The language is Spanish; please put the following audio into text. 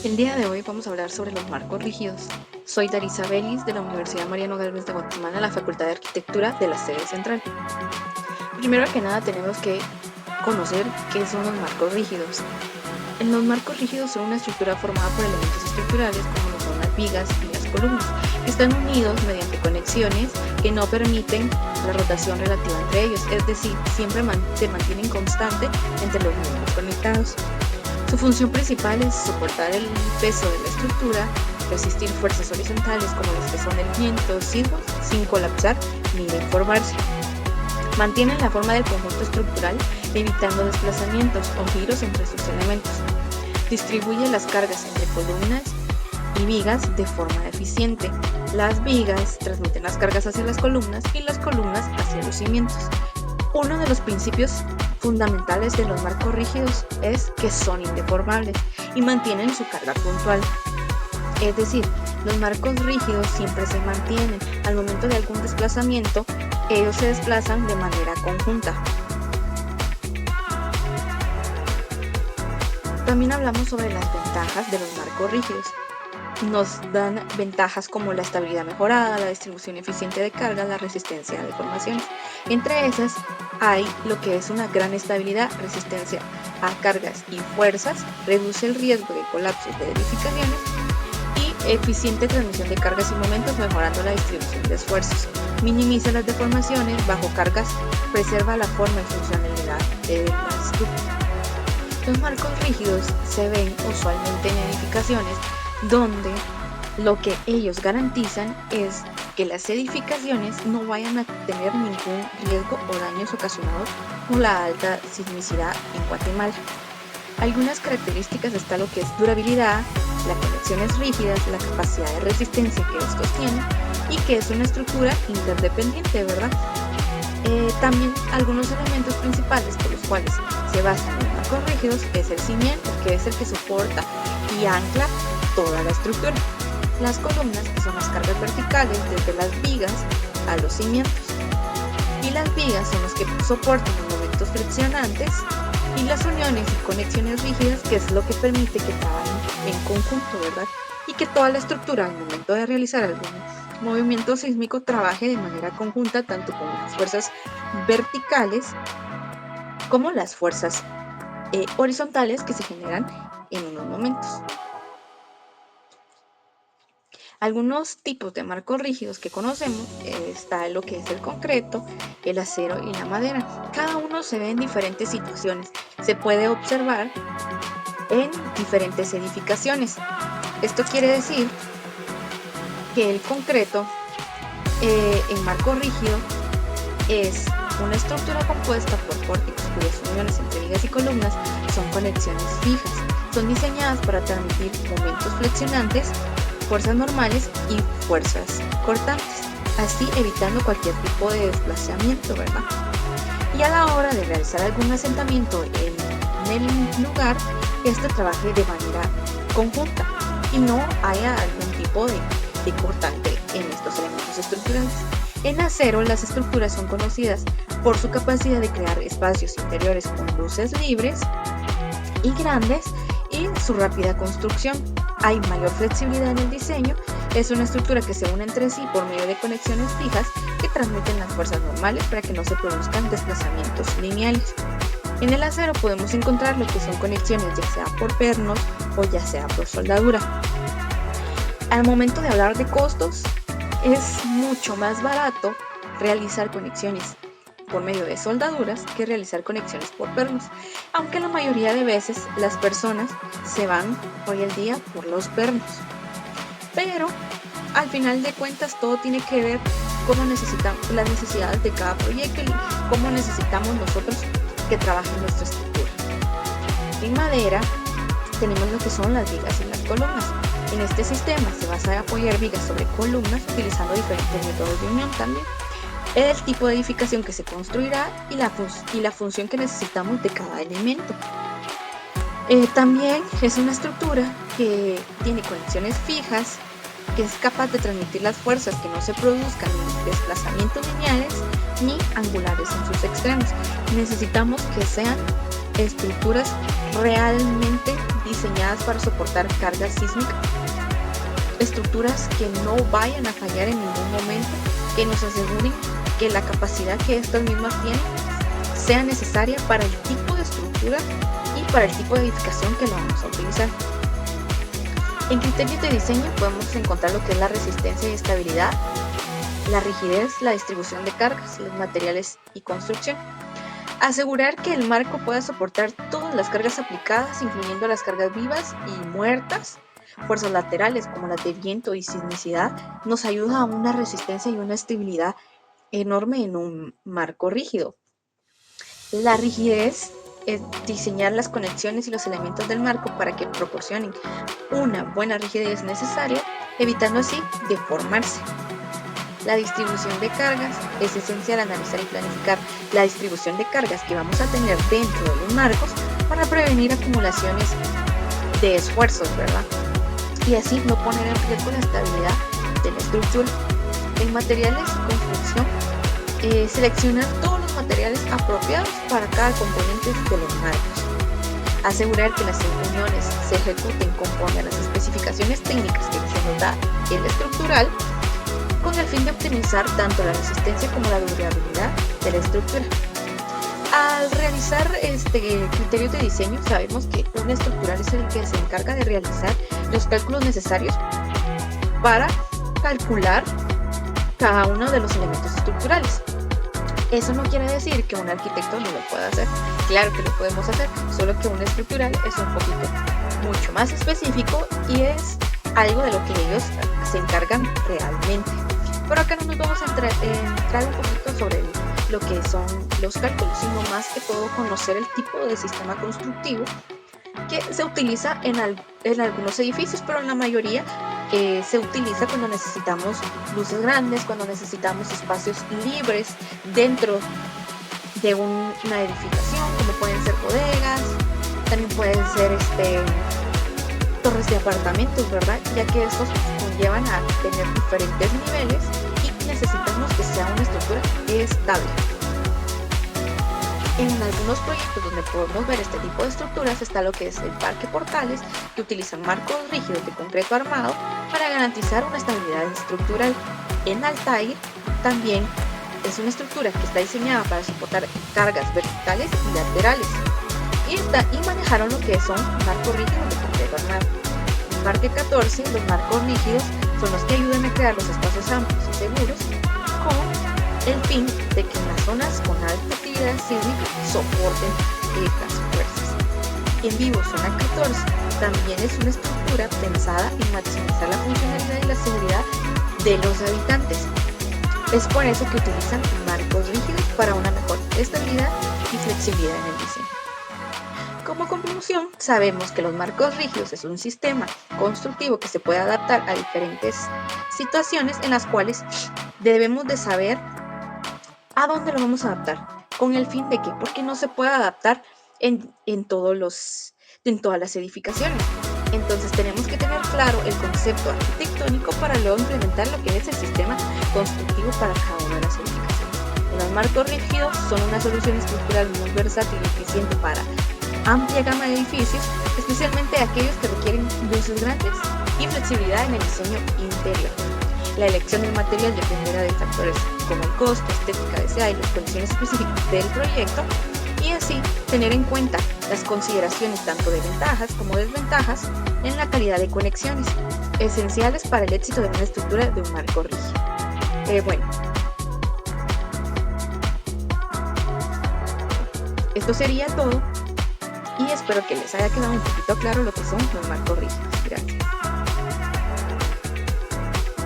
El día de hoy vamos a hablar sobre los marcos rígidos. Soy Darisa Belis de la Universidad Mariano Gálvez de Guatemala, la Facultad de Arquitectura de la sede central. Primero que nada tenemos que conocer qué son los marcos rígidos. Los marcos rígidos son una estructura formada por elementos estructurales como lo son las vigas y las columnas, que están unidos mediante conexiones que no permiten la rotación relativa entre ellos, es decir, siempre se mantienen constante entre los miembros conectados. Su función principal es soportar el peso de la estructura, resistir fuerzas horizontales como las que son el viento, sismos, sin colapsar ni deformarse. Mantienen la forma del conjunto estructural, evitando desplazamientos o giros entre sus elementos. Distribuye las cargas entre columnas y vigas de forma eficiente. Las vigas transmiten las cargas hacia las columnas y las columnas hacia los cimientos. Uno de los principios fundamentales de los marcos rígidos es que son indeformables y mantienen su carga puntual. Es decir, los marcos rígidos siempre se mantienen. Al momento de algún desplazamiento, ellos se desplazan de manera conjunta. También hablamos sobre las ventajas de los marcos rígidos. Nos dan ventajas como la estabilidad mejorada, la distribución eficiente de carga, la resistencia a deformaciones. Entre esas hay lo que es una gran estabilidad, resistencia a cargas y fuerzas, reduce el riesgo de colapsos de edificaciones y eficiente transmisión de cargas y momentos, mejorando la distribución de esfuerzos. Minimiza las deformaciones bajo cargas, preserva la forma y funcionalidad de la estructura. Los marcos rígidos se ven usualmente en edificaciones donde lo que ellos garantizan es que las edificaciones no vayan a tener ningún riesgo o daños ocasionados por la alta sismicidad en Guatemala. Algunas características está lo que es durabilidad, las conexiones rígidas, la capacidad de resistencia que estos tienen y que es una estructura interdependiente, ¿verdad? También algunos elementos principales por los cuales se basan los marcos rígidos es el cimiento, que es el que soporta y ancla toda la estructura. Las columnas, que son las cargas verticales desde las vigas a los cimientos. Y las vigas son las que soportan los momentos flexionantes y las uniones y conexiones rígidas, que es lo que permite que trabajen en conjunto, ¿verdad? Y que toda la estructura al momento de realizar algún movimiento sísmico trabaje de manera conjunta, tanto con las fuerzas verticales como las fuerzas horizontales que se generan en unos momentos. Algunos tipos de marcos rígidos que conocemos está lo que es el concreto, el acero y la madera. Cada uno se ve en diferentes situaciones. Se puede observar en diferentes edificaciones. Esto quiere decir que el concreto en marco rígido es una estructura compuesta por pórticos cuyas uniones entre vigas y columnas son conexiones fijas. Son diseñadas para transmitir momentos flexionantes, fuerzas normales y fuerzas cortantes, así evitando cualquier tipo de desplazamiento, ¿verdad? Y a la hora de realizar algún asentamiento en el lugar, este trabaje de manera conjunta y no haya algún tipo de cortante en estos elementos estructurales. En acero, las estructuras son conocidas por su capacidad de crear espacios interiores con luces libres y grandes y su rápida construcción. Hay mayor flexibilidad en el diseño, es una estructura que se une entre sí por medio de conexiones fijas que transmiten las fuerzas normales para que no se produzcan desplazamientos lineales. En el acero podemos encontrar lo que son conexiones ya sea por pernos o ya sea por soldadura. Al momento de hablar de costos, es mucho más barato realizar conexiones por medio de soldaduras que realizar conexiones por pernos, aunque la mayoría de veces las personas se van hoy en día por los pernos. Pero al final de cuentas todo tiene que ver cómo necesitamos las necesidades de cada proyecto y cómo necesitamos nosotros que trabaje nuestra estructura. En madera tenemos lo que son las vigas y las columnas. En este sistema se basa en apoyar vigas sobre columnas utilizando diferentes métodos de unión también. El tipo de edificación que se construirá y la función que necesitamos de cada elemento. También es una estructura que tiene conexiones fijas, que es capaz de transmitir las fuerzas, que no se produzcan ni desplazamientos lineales ni angulares en sus extremos. Necesitamos que sean estructuras realmente diseñadas para soportar cargas sísmicas, estructuras que no vayan a fallar en ningún momento, que nos aseguren que la capacidad que estas mismas tienen sea necesaria para el tipo de estructura y para el tipo de edificación que lo vamos a utilizar. En criterios de diseño podemos encontrar lo que es la resistencia y estabilidad, la rigidez, la distribución de cargas, los materiales y construcción. Asegurar que el marco pueda soportar todas las cargas aplicadas, incluyendo las cargas vivas y muertas, fuerzas laterales como las de viento y sismicidad, nos ayuda a una resistencia y una estabilidad enorme en un marco rígido. La rigidez es diseñar las conexiones y los elementos del marco para que proporcionen una buena rigidez necesaria, evitando así deformarse. La distribución de cargas es esencial analizar y planificar la distribución de cargas que vamos a tener dentro de los marcos para prevenir acumulaciones de esfuerzos, ¿verdad? Y así no poner en riesgo la estabilidad de la estructura. En materiales y construcción, seleccionar todos los materiales apropiados para cada componente de los marcos. Asegurar que las uniones se ejecuten conforme a las especificaciones técnicas que se nos da el estructural, con el fin de optimizar tanto la resistencia como la durabilidad de la estructura. Al realizar criterios de diseño, sabemos que un estructural es el que se encarga de realizar los cálculos necesarios para calcular cada uno de los elementos estructurales. Eso no quiere decir que un arquitecto no lo pueda hacer. Claro que lo podemos hacer, solo que un estructural es un poquito mucho más específico y es algo de lo que ellos se encargan realmente. Pero acá no nos vamos a entrar un poquito sobre lo que son los cálculos, sino más que todo conocer el tipo de sistema constructivo que se utiliza en algunos edificios, pero en la mayoría se utiliza cuando necesitamos luces grandes, cuando necesitamos espacios libres dentro de una edificación, como pueden ser bodegas, también pueden ser torres de apartamentos, ¿verdad? Ya que estos conllevan a tener diferentes niveles y necesitamos que sea una estructura estable. En algunos proyectos donde podemos ver este tipo de estructuras está lo que es el Parque Portales, que utilizan marcos rígidos de concreto armado para garantizar una estabilidad estructural. En Altair también es una estructura que está diseñada para soportar cargas verticales y laterales. Y manejaron lo que son marcos rígidos de concreto armado. En Parque 14, los marcos rígidos son los que ayudan a crear los espacios amplios y seguros con el fin de que en las zonas con alta actividad sísmica soporten estas fuerzas. En vivo zona 14 también es una estructura pensada en maximizar la funcionalidad y la seguridad de los habitantes. Es por eso que utilizan marcos rígidos para una mejor estabilidad y flexibilidad en el diseño. Como conclusión, sabemos que los marcos rígidos es un sistema constructivo que se puede adaptar a diferentes situaciones en las cuales debemos de saber a dónde lo vamos a adaptar, con el fin de que, porque no se puede adaptar en todas las edificaciones. Entonces tenemos que tener claro el concepto arquitectónico para luego implementar lo que es el sistema constructivo para cada una de las edificaciones. Los marcos rígidos son una solución estructural muy versátil y eficiente para amplia gama de edificios, especialmente aquellos que requieren luces grandes y flexibilidad en el diseño interior. La elección del material dependerá de factores como el costo, estética deseada y las condiciones específicas del proyecto, y así tener en cuenta las consideraciones tanto de ventajas como desventajas en la calidad de conexiones, esenciales para el éxito de una estructura de un marco rígido. Bueno, esto sería todo y espero que les haya quedado un poquito claro lo que son los marcos rígidos. Gracias.